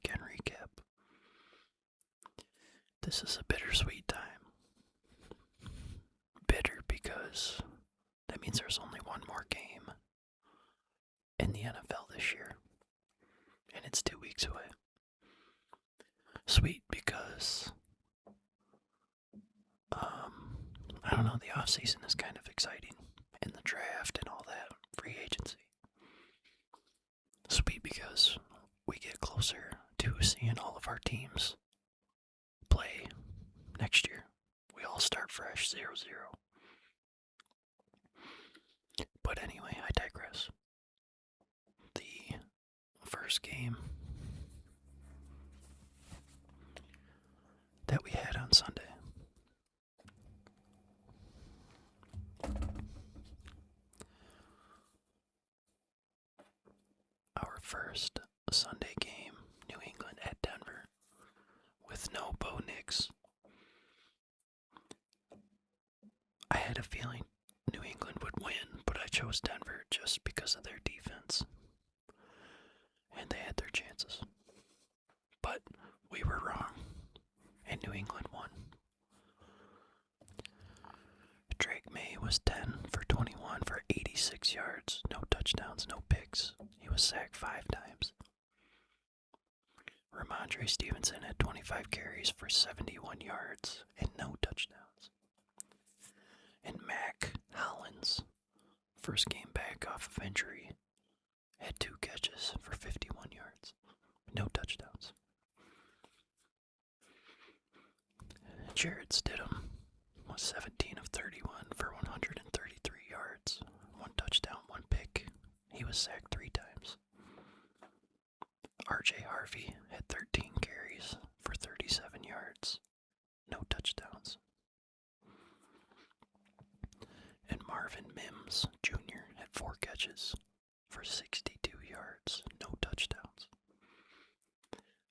weekend recap. This is a bittersweet time. Bitter because that means there's only one more game in the NFL this year, and it's 2 weeks away. Sweet because, I don't know, the offseason is kind of exciting, and the draft and all that, free agency. Sweet because we get closer to seeing all of our teams play next year. We all start fresh, 0-0. But anyway, I digress. The first game that we had on Sunday. Our first Sunday game, New England at Denver, with no Bo Nix. I had a feeling New England would win, but I chose Denver just because of their defense. And they had their chances. But we were wrong, and New England won. Drake May was 10 for 21 for 86 yards, no touchdowns, no picks. He was sacked 5 times. Ramondre Stevenson had 25 carries for 71 yards and no touchdowns. And Mac Hollins, first game back off of injury, had 2 catches for 51 yards, no touchdowns. Jared Stidham was 17 of 31 for 133 yards, 1 touchdown, 1 pick. He was sacked 3 times. RJ Harvey had 13 carries for 37 yards, no touchdowns. And Marvin Mims Jr. had 4 catches for 62 yards, no touchdowns.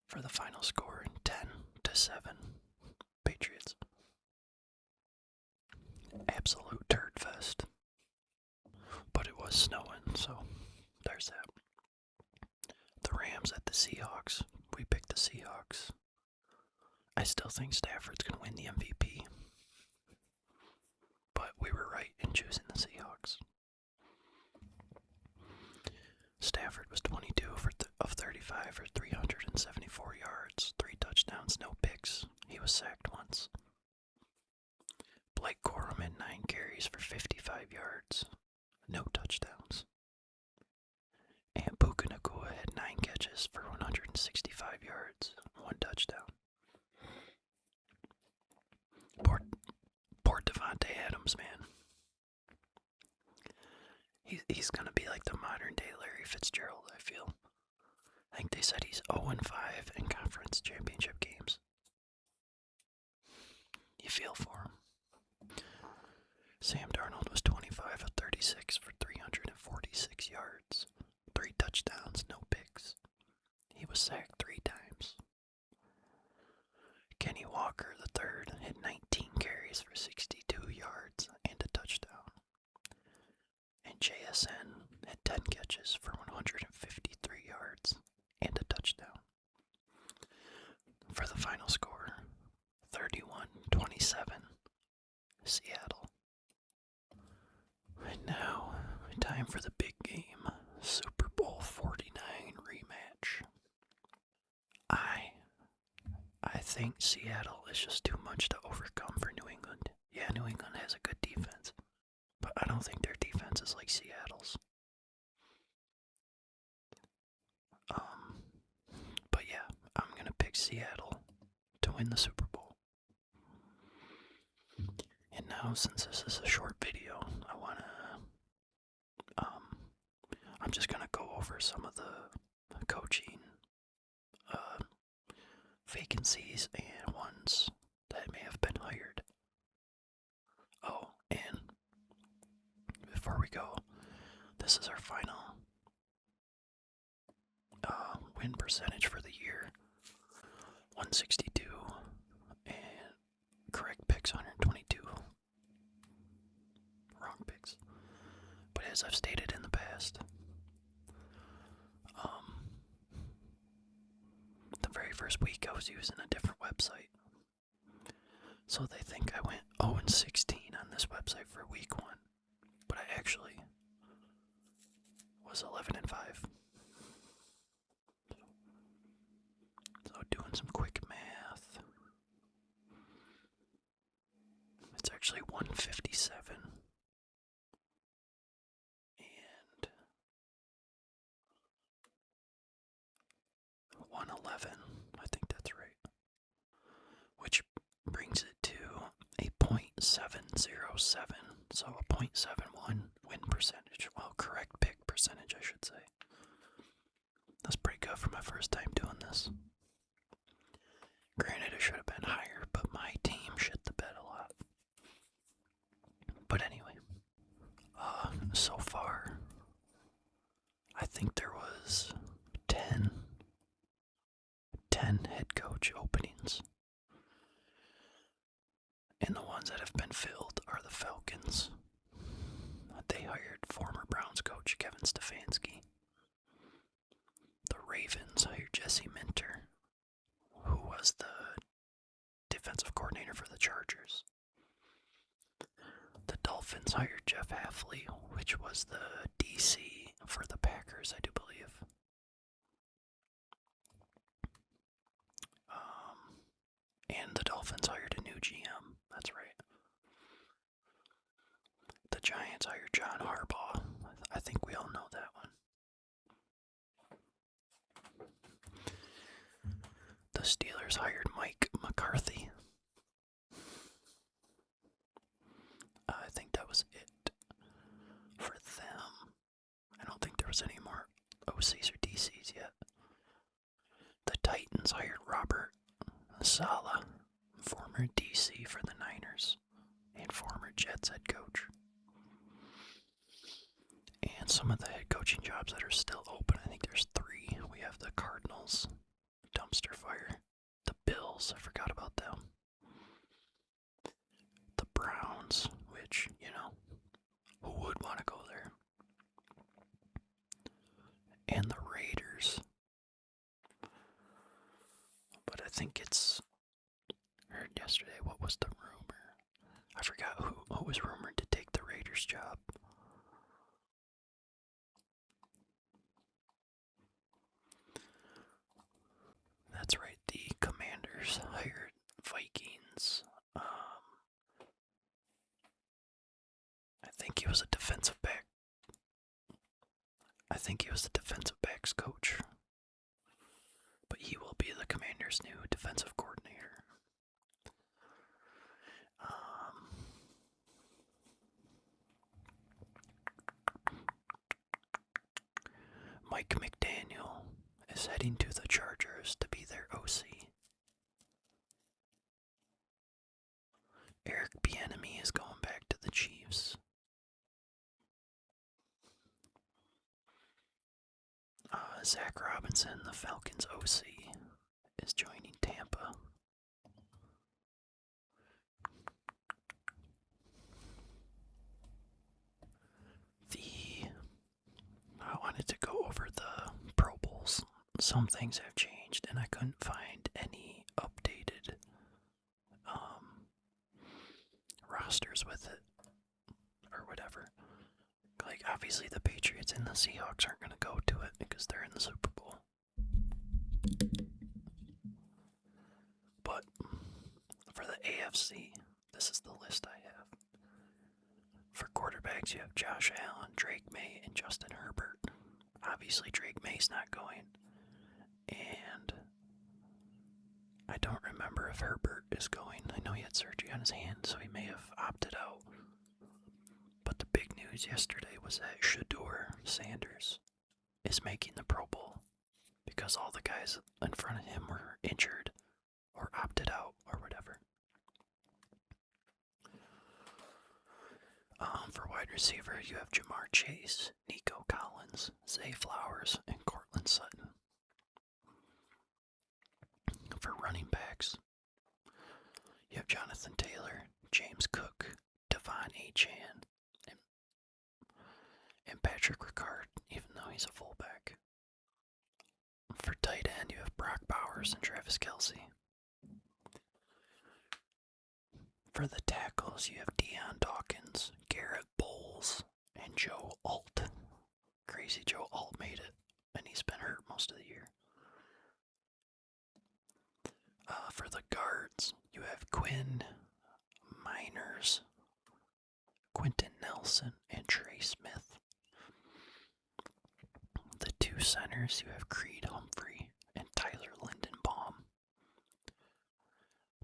For the final score, 10-7, Patriots. Absolute turd fest. But it was snowing, so there's that. The Rams at the Seahawks. We picked the Seahawks. I still think Stafford's going to win the MVP. But we were right in choosing the Seahawks. Stafford was 22 of 35 for 374 yards, 3 touchdowns, no picks. He was sacked once. Blake Corum had 9 carries for 55 yards, no touchdowns. And Puka Nacua had 9 catches for 165 yards, 1 touchdown. Poor Devontae Adams, man. He's gonna be like the modern day Larry Fitzgerald, I feel. I think they said he's 0-5 in conference championship games. You feel for him. Sam Darnold was 25 of 36 for 346 yards, 3 touchdowns, no picks. He was sacked 3 times. Kenny Walker III had 19 carries for 62 yards and a touchdown. And JSN had 10 catches for 153 yards and a touchdown. For the final score, 31-27, Seattle. And now, time for the big game, Super Bowl 49 rematch. I think Seattle is just too much to overcome for New England. Yeah, New England has a good defense, but I don't think their defense is like Seattle's. But yeah, I'm gonna pick Seattle to win the Super Bowl. And now, since this is a short video, I'm just gonna go over some of the coaching vacancies and ones that may have been hired. Oh, and before we go, this is our final win percentage for the year. 162, and correct picks 122. Wrong picks. But as I've stated in the past, the was using a different website. So they think I went 0-16 on this website for week 1. But I actually was 11-5. So doing some quick math. It's actually 157. And 111. I think that's right. Which brings it to a .707. So a .71 win percentage. Well, correct pick percentage, I should say. That's pretty good for my first time doing this. Granted, it should have been higher, but my team shit the bed a lot. But anyway, so far, I think there was 10 head coach openings. And the ones that have been filled are the Falcons. They hired former Browns coach Kevin Stefanski. The Ravens hired Jesse Minter, who was the defensive coordinator for the Chargers. The Dolphins hired Jeff Hafley, which was the DC for the Packers, I do believe. And the Dolphins hired a new GM, that's right. The Giants hired John Harbaugh. I think we all know that one. The Steelers hired Mike McCarthy. I think that was it for them. I don't think there was any more OCs or DCs yet. The Titans hired Robert Saleh, former DC for the Niners and former Jets head coach. And some of the head coaching jobs that are still open, I think there's 3. We have the Cardinals, dumpster fire. The Bills, I forgot about them. The Browns, which, who would want to go there? And the Raiders. But I think it's heard yesterday, what was the rumor? I forgot who was rumored to take the Raiders job. That's right, the Commanders hired Vikings. I think he was a defensive back. I think he was the defensive backs coach. But he will be the Commanders' new defensive coordinator. Mike McDaniel is heading to the Chargers to be their OC. Eric Bieniemy is going back to the Chiefs. Zach Robinson, the Falcons OC, is joining Tampa. I wanted to go over the Pro Bowls. Some things have changed, and I couldn't find any updated rosters with it, or whatever. Like, obviously the Patriots and the Seahawks aren't going to go to it because they're in the Super Bowl. But for the AFC, this is the list I have. For quarterbacks, you have Josh Allen, Drake May, and Justin Herbert. Obviously, Drake May's not going. And I don't remember if Herbert is going. I know he had surgery on his hand, so he may have opted out. But the big news yesterday was that Shedeur Sanders is making the Pro Bowl because all the guys in front of him were injured or opted out or whatever. For wide receiver, you have Jamar Chase, Nico Collins, Zay Flowers, and Cortland Sutton. For running backs, you have Jonathan Taylor, James Cook, Devon Achane, and Patrick Ricard, even though he's a fullback. For tight end, you have Brock Bowers, Flowers and Travis Kelce. For the tackles, you have Deion Dawkins, Garrett Bowles, and Joe Alt. Crazy Joe Alt made it, and he's been hurt most of the year. For the guards, you have Quinn Miners, Quentin Nelson, and Trey Smith. The two centers, you have Creed Humphrey and Tyler Lindenbaum.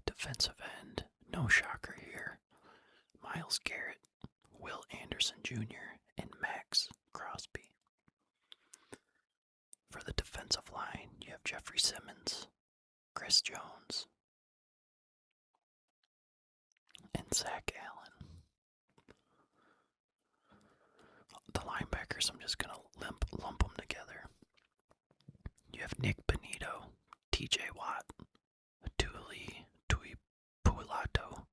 Defensive end, no shocker here, Myles Garrett, Will Anderson Jr., and Max Crosby. For the defensive line, you have Jeffrey Simmons, Chris Jones, and Zach Allen. The linebackers, I'm just going to lump them together. You have Nick Benito, TJ Watt, Tuli Tuipulotu,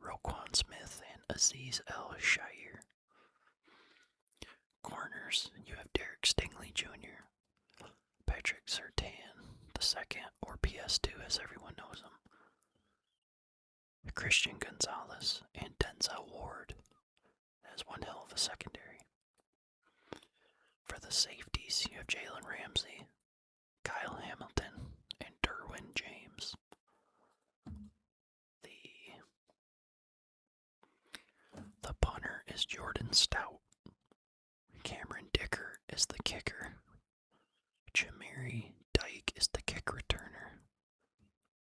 Roquan Smith, and Aziz El-Shaair. Corners, you have Derek Stingley Jr., Patrick Surtain II, or PS2 as everyone knows him, Christian Gonzalez, and Denzel Ward. That's one hell of a secondary. For the safeties, you have Jalen Ramsey, Kyle Hamilton, and Derwin James. The punter is Jordan Stout. Cameron Dicker is the kicker. Jamiri Dyke is the kick returner.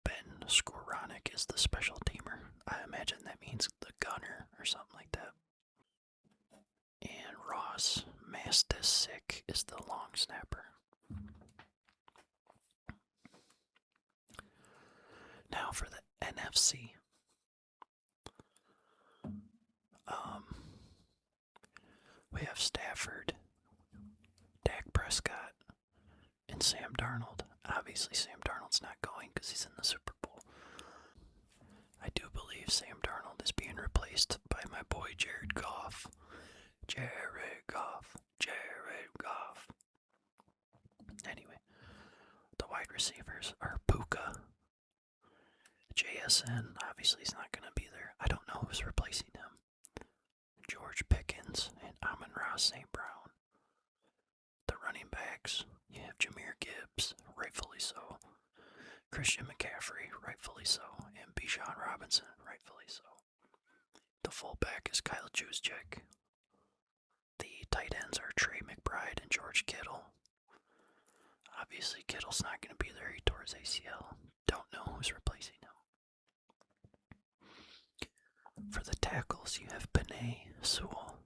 Ben Skowronek is the special teamer. I imagine that means the gunner or something like that. And Ross Mastasic is the long snapper. Now for the NFC. We have Stafford, Dak Prescott, and Sam Darnold. Obviously, Sam Darnold's not going because he's in the Super Bowl. I do believe Sam Darnold is being replaced by my boy Jared Goff. Jared Goff. Anyway, the wide receivers are Puka. JSN, obviously he's not going to be there. I don't know who's replacing him. George Pickens and Amon-Ra St. Brown. The running backs, you have Jahmyr Gibbs, rightfully so. Christian McCaffrey, rightfully so. And Bijan Robinson, rightfully so. The fullback is Kyle Juszczyk. The tight ends are Trey McBride and George Kittle. Obviously, Kittle's not going to be there. He tore his ACL. Don't know who's replacing him. For the tackles, you have Penei Sewell,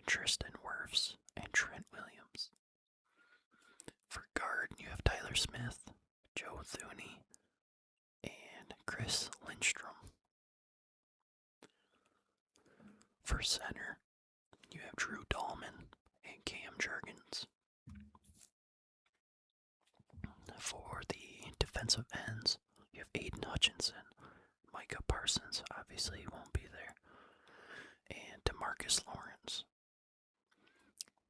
Tristan Wirfs, and Trent Williams. For guard, you have Tyler Smith, Joe Thuney, and Chris Lindstrom. For center, you have Drew Dahlman and Cam Jurgens. For the defensive ends, you have Aiden Hutchinson, Micah Parsons, obviously he won't be there, and DeMarcus Lawrence.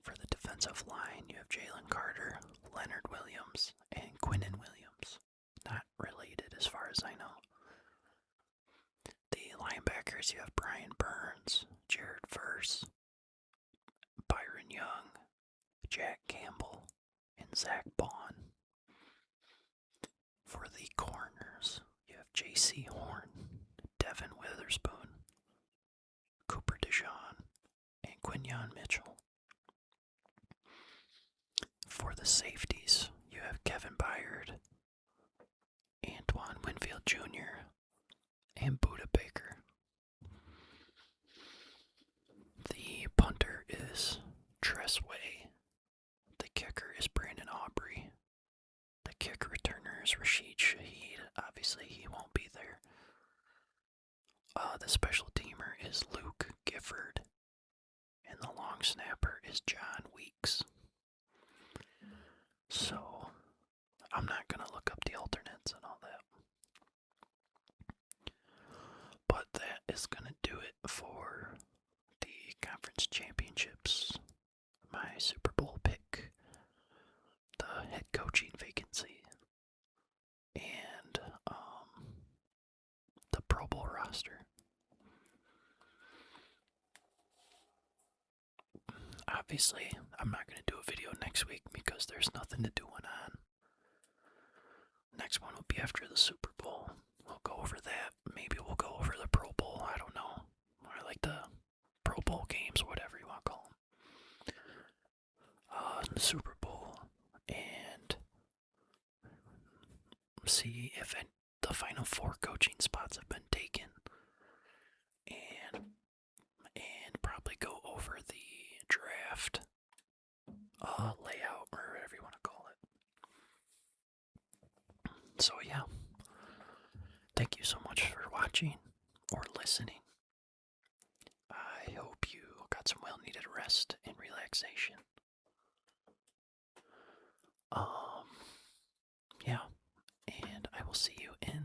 For the defensive line, you have Jalen Carter, Leonard Williams, and Quinnen Williams. Not related as far as I know. The linebackers, you have Brian Burns, Jared Verse, Byron Young, Jack Campbell, and Zach Bond. For the corners, you have J.C. Horn, Devin Witherspoon, Cooper DeJean, and Quinyon Mitchell. For the safeties, you have Kevin Byard, Antoine Winfield Jr., and Budda Baker. The punter is Tress Way. The kicker is Brandon Aubrey. The kick returner is Rashid Shaheed. Obviously, he won't be there. The special teamer is Luke Gifford. And the long snapper is John Weeks. So, I'm not going to look up the alternates and all that. But that is going to do it for the conference championships. My Super Bowl pick. The head coaching vacancy. And roster. Obviously, I'm not going to do a video next week because there's nothing to do on. Next one will be after the Super Bowl. We'll go over that. Maybe we'll go over the Pro Bowl. I don't know. Or like the Pro Bowl games, whatever you want to call them. The Super Bowl. And see if the final 4 coaching spots have been taken. And probably go over the draft layout or whatever you want to call it. So yeah, thank you so much for watching or listening. I hope you got some well-needed rest and relaxation. Yeah, and I will see you in